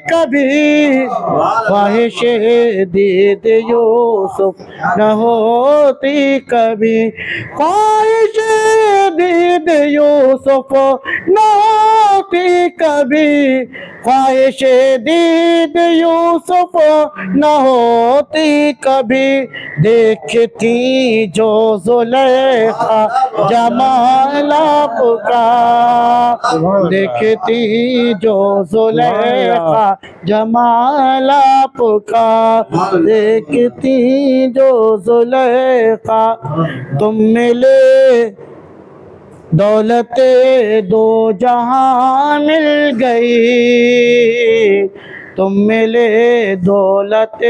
کبھی خواہش دید یوسف نہ ہوتی کبھی خواہش دید یوسف نہ ہوتی کبھی خواہش دید یوسف نہ ہوتی کبھی دیکھتی جو زلیخا جمال آپ کا دیکھتی جو زلیخا جمال آپ کا دیکھتی جو زلیخا تم ملے دولت دو جہاں مل گئی تم ملے دولت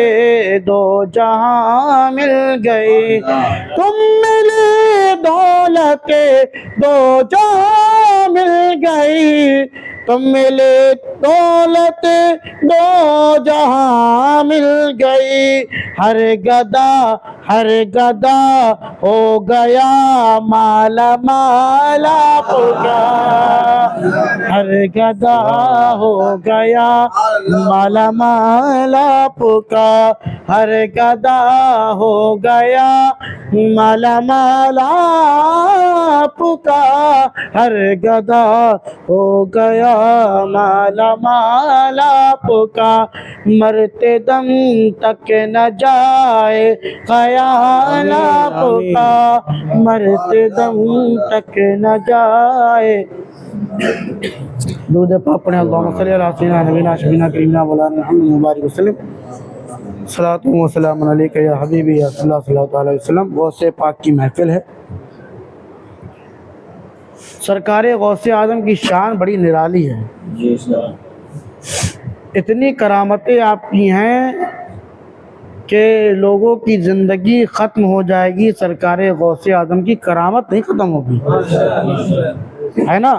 دو جہاں مل گئی تم ملے دولت دو جہاں مل گئی تم ملے دولت دو جہاں مل گئی ہر گدا ہو گیا مالا مال آپ کا ہر گدا ہو گیا مالا مال آپ کا ہر گدا ہو گیا مالا مال آپ کا ہر گدا ہو گیا مالا مال آپ کا مرتے دم تک نہ جائے خیال آپ کا مرتے دم تک نہ جائے دودھ پاک پڑھیں اللہم صلی اللہ سیدنا نبینا شفینا کریمنا مولانا محمد مبارک وسلم صلاۃ و سلام علیکہ یا حبیبی یا صلی اللہ علیہ وسلم غوث پاک کی محفل ہے سرکار غوث اعظم کی شان بڑی نرالی ہے اتنی کرامتیں آپ کی ہیں کہ لوگوں کی زندگی ختم ہو جائے گی سرکار غوث اعظم کی کرامت نہیں ختم ہوگی ہے نا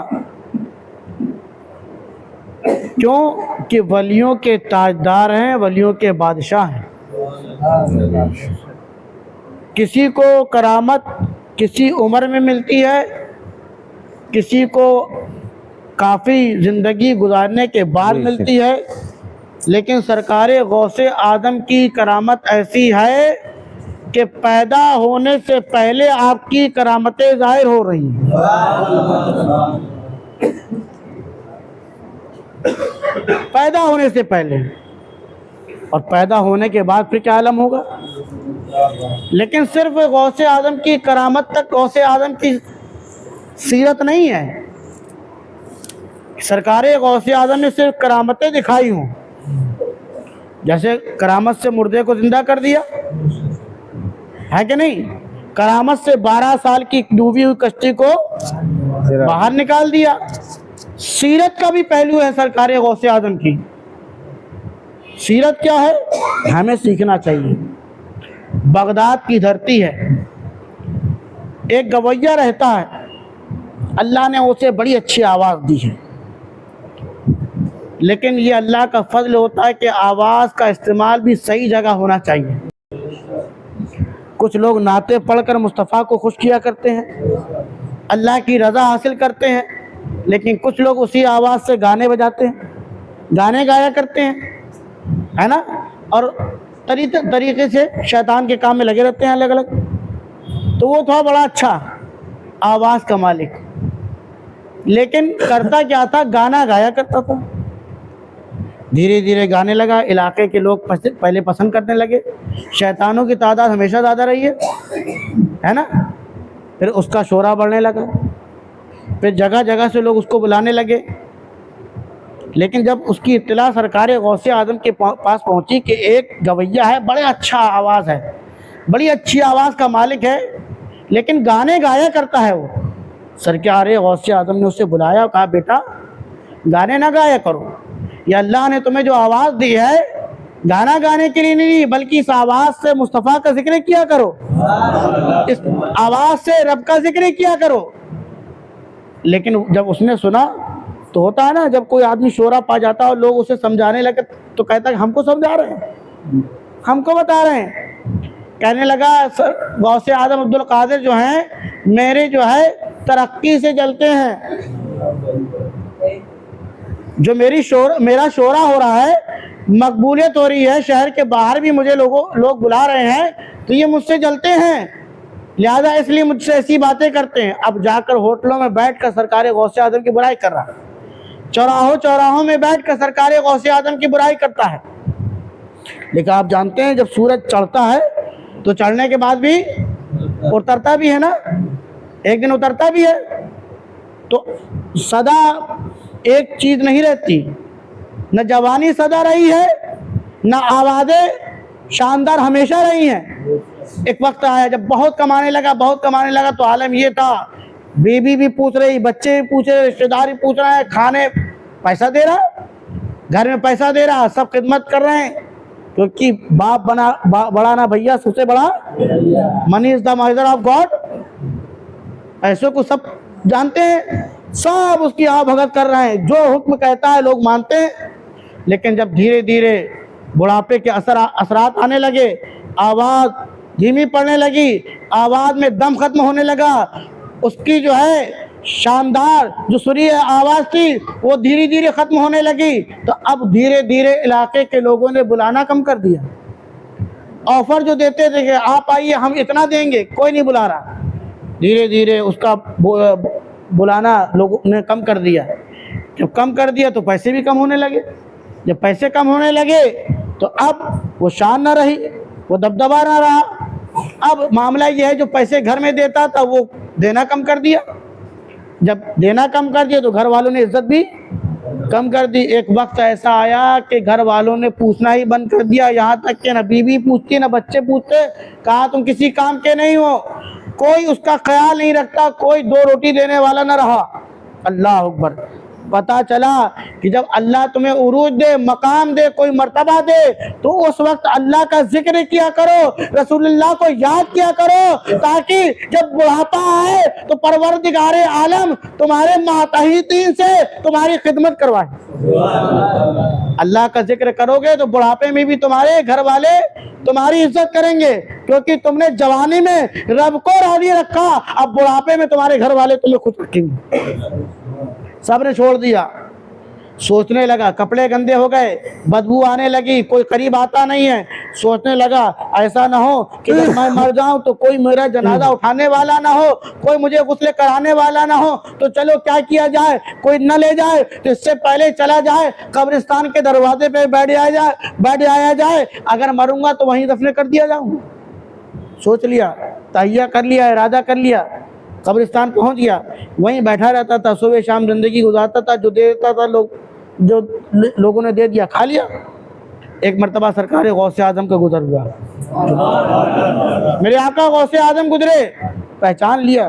کیوں کہ ولیوں کے تاجدار ہیں ولیوں کے بادشاہ ہیں کسی کو کرامت کسی عمر میں ملتی ہے کسی کو کافی زندگی گزارنے کے بعد ملتی ہے لیکن سرکار غوث اعظم کی کرامت ایسی ہے کہ پیدا ہونے سے پہلے آپ کی کرامتیں ظاہر ہو رہی ہیں پیدا ہونے سے پہلے اور پیدا ہونے کے بعد پھر کیا عالم ہوگا لیکن صرف غوث اعظم کی کرامت تک غوث اعظم کی سیرت نہیں ہے سرکار غوث اعظم نے صرف کرامتیں دکھائی ہوں جیسے کرامت سے مردے کو زندہ کر دیا ہے کہ نہیں کرامت سے 12 سال کی ڈوبی ہوئی کشتی کو باہر نکال دیا سیرت کا بھی پہلو ہے سرکار غوث اعظم کی سیرت کیا ہے ہمیں سیکھنا چاہیے بغداد کی دھرتی ہے ایک گویہ رہتا ہے اللہ نے اسے بڑی اچھی آواز دی ہے لیکن یہ اللہ کا فضل ہوتا ہے کہ آواز کا استعمال بھی صحیح جگہ ہونا چاہیے کچھ لوگ نعتیں پڑھ کر مصطفیٰ کو خوش کیا کرتے ہیں اللہ کی رضا حاصل کرتے ہیں لیکن کچھ لوگ اسی آواز سے گانے بجاتے ہیں گانے گایا کرتے ہیں ہے نا اور طریقے سے شیطان کے کام میں لگے رہتے ہیں الگ الگ تو وہ تھا بڑا اچھا آواز کا مالک لیکن کرتا کیا تھا گانا گایا کرتا تھا دھیرے دھیرے گانے لگا علاقے کے لوگ پہلے پسند کرنے لگے شیطانوں کی تعداد ہمیشہ زیادہ رہی ہے نا پھر اس کا شورا بڑھنے لگا پھر جگہ جگہ سے لوگ اس کو بلانے لگے لیکن جب اس کی اطلاع سرکار غوث اعظم کے پاس پہنچی کہ ایک گویہ ہے بڑے اچھا آواز ہے بڑی اچھی آواز کا مالک ہے لیکن گانے گایا کرتا ہے وہ سرکار غوث اعظم نے اسے بلایا اور کہا بیٹا گانے نہ گایا کرو یہ اللہ نے تمہیں جو آواز دی ہے گانا گانے کے لیے نہیں بلکہ اس آواز سے مصطفیٰ کا ذکر کیا کرو اس آواز سے رب کا ذکر کیا کرو لیکن جب اس نے سنا تو ہوتا ہے نا جب کوئی آدمی شورا پا جاتا ہے اور لوگ اسے سمجھانے لگے تو کہتا ہے کہ ہم کو سمجھا رہے ہیں ہم کو بتا رہے ہیں کہنے لگا غوث اعظم عبد القادر جو ہیں میرے جو ہے ترقی سے جلتے ہیں جو میرا شورا ہو رہا ہے مقبولیت ہو رہی ہے، شہر کے باہر بھی مجھے لوگ بلا رہے ہیں تو یہ مجھ سے جلتے ہیں، لہذا اس لیے مجھ سے ایسی باتیں کرتے ہیں۔ اب جا کر ہوٹلوں میں بیٹھ کر سرکار غوث اعظم کی برائی کر رہا ہے، چوراہوں میں بیٹھ کر سرکار غوث اعظم کی برائی کرتا ہے۔ لیکن آپ جانتے ہیں جب سورج چڑھتا ہے تو چڑھنے کے بعد بھی اترتا بھی ہے نا، ایک دن اترتا بھی ہے، تو سدا ایک چیز نہیں رہتی، نہ جوانی سدا رہی ہے، نہ آوازیں شاندار ہمیشہ رہی ہیں۔ ایک وقت آیا جب بہت کمانے لگا تو عالم یہ تھا، بیوی بھی پوچھ رہی، بچے بھی پوچھ رہے، رشتہ دار بھی پوچھ رہے ہیں، کھانے پیسہ دے رہا، گھر میں پیسہ دے رہا، سب خدمت کر رہے ہیں، کیونکہ باپ بڑا نہ بھیا سب سے بڑا، منی از دا مادر آف گاڈ، ایسے کو سب جانتے ہیں، سب اس کی آ بھگت کر رہے ہیں، جو حکم کہتا ہے لوگ مانتے ہیں۔ لیکن جب دھیرے دھیرے بڑھاپے کے اثرات آنے لگے، آواز دھیمی پڑنے لگی، آواز میں دم ختم ہونے لگا، اس کی جو ہے شاندار جو سری آواز تھی وہ دھیرے دھیرے ختم ہونے لگی، تو اب دھیرے دھیرے علاقے کے لوگوں نے بلانا کم کر دیا۔ آفر جو دیتے تھے کہ آپ آئیے ہم اتنا دیں گے، کوئی نہیں بلا رہا، دھیرے دھیرے اس کا بلانا لوگوں نے کم کر دیا۔ جب کم کر دیا تو پیسے بھی کم ہونے لگے، جب پیسے کم ہونے لگے تو اب وہ شان نہ رہی، وہ دبدبا نہ رہا۔ اب معاملہ یہ ہے جو پیسے گھر میں دیتا تھا وہ دینا کم کر دیا، جب دینا کم کر دیا تو گھر والوں نے عزت بھی کم کر دی۔ ایک وقت ایسا آیا کہ گھر والوں نے پوچھنا ہی بند کر دیا، یہاں تک کہ نہ بیوی پوچھتی نہ بچے پوچھتے، کہا تم کسی کام کے نہیں ہو، کوئی اس کا خیال نہیں رکھتا، کوئی دو روٹی دینے والا نہ رہا۔ اللہ اکبر۔ پتا چلا کہ جب اللہ تمہیں عروج دے، مقام دے، کوئی مرتبہ دے تو اس وقت اللہ کا ذکر کیا کرو، رسول اللہ کو یاد کیا کرو، تاکہ جب بڑھاپا آئے تو پروردگار عالم تمہارے ماتحتین سے تمہاری خدمت کروائے۔ اللہ کا ذکر کرو گے تو بڑھاپے میں بھی تمہارے گھر والے تمہاری عزت کریں گے، کیونکہ تم نے جوانی میں رب کو راضی رکھا، اب بڑھاپے میں تمہارے گھر والے تمہیں خوش رکھیں گے۔ سب نے چھوڑ دیا، سوچنے لگا کپڑے گندے ہو گئے، بدبو آنے لگی، کوئی قریب آتا نہیں ہے، سوچنے لگا ایسا نہ ہو کہ جب میں مر جاؤں تو کوئی میرا جنازہ اٹھانے والا نہ ہو، کوئی مجھے غسل کرانے والا نہ ہو، تو چلو کیا کیا جائے، کوئی نہ لے جائے تو اس سے پہلے چلا جائے قبرستان کے دروازے پہ بیٹھ آیا جائے، اگر مروں گا تو وہیں دفن کر دیا جاؤں۔ سوچ لیا، تہیہ کر لیا، ارادہ کر لیا، قبرستان پہنچ گیا، وہیں بیٹھا رہتا تھا، صبح شام زندگی گزارتا تھا، جو دیتا تھا جو لوگوں نے دے دیا کھا لیا۔ ایک مرتبہ سرکار غوث اعظم کا گزر ہوا، میرے آقا غوث اعظم گزرے، پہچان لیا۔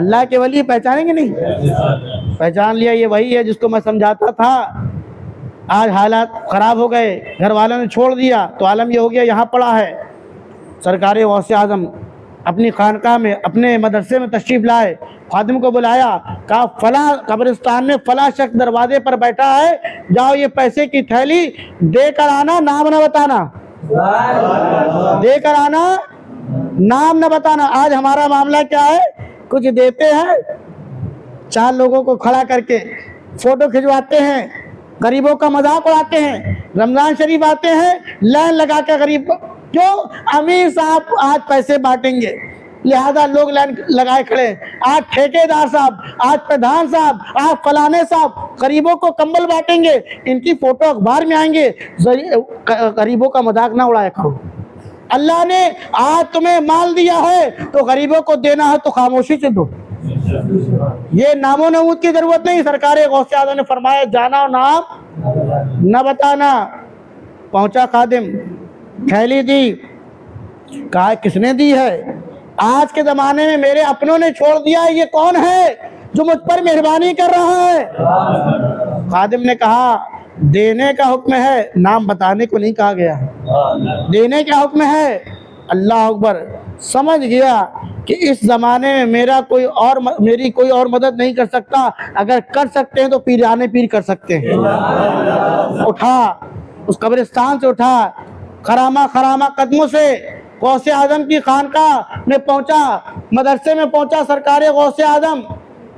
اللہ کے ولی پہچانیں گے نہیں؟ پہچان لیا، یہ وہی ہے جس کو میں سمجھاتا تھا۔ آج حالات خراب ہو گئے، گھر والوں نے چھوڑ دیا تو عالم یہ ہو گیا یہاں پڑا ہے۔ سرکار غوث اعظم اپنی خانقاہ میں، اپنے مدرسے میں تشریف لائے، خادم کو بلایا، کہا فلاں قبرستان میں فلاں شخص دروازے پر بیٹھا ہے، جاؤ یہ پیسے کی تھیلی دے کر آنا، نام نہ بتانا، دے کر آنا، نام نہ بتانا۔ آج ہمارا معاملہ کیا ہے، کچھ دیتے ہیں، چار لوگوں کو کھڑا کر کے فوٹو کھنچواتے ہیں، غریبوں کا مذاق اڑاتے ہیں، رمضان شریف آتے ہیں لائن لگا کے غریب، کیوں؟ امیر صاحب آج پیسے بانٹیں گے لہذا لوگ لائن لگائے کھڑے، آج ٹھیکیدار صاحب، آج پردھان صاحب، آج فلانے صاحب غریبوں کو کمبل بانٹیں گے، ان کی فوٹو اخبار میں آئیں گے۔ غریبوں کا مذاق نہ اڑایا کرو۔ اللہ نے آج تمہیں مال دیا ہے تو غریبوں کو دینا ہے تو خاموشی سے دو، یہ نام و نمود کی ضرورت نہیں۔ سرکار غوث اعظم نے فرمایا جانا اور نام نہ بتانا۔ پہنچا خادم، تھیلی دی، کہا کس نے دی ہے؟ آج کے زمانے میں میرے اپنوں نے چھوڑ دیا، یہ کون ہے جو مجھ پر مہربانی کر رہا ہے؟ خادم نے کہا دینے کا حکم ہے، نام بتانے کو نہیں کہا گیا، دینے کا حکم ہے۔ اللہ اکبر۔ سمجھ گیا کہ اس زمانے میں میری کوئی اور مدد نہیں کر سکتا، اگر کر سکتے ہیں تو پیرانے پیر کر سکتے ہیں۔ اٹھا، اس قبرستان سے اٹھا، خرامہ قدموں سے غوث اعظم کی خانقاہ میں پہنچا، مدرسے میں پہنچا۔ سرکار غوث اعظم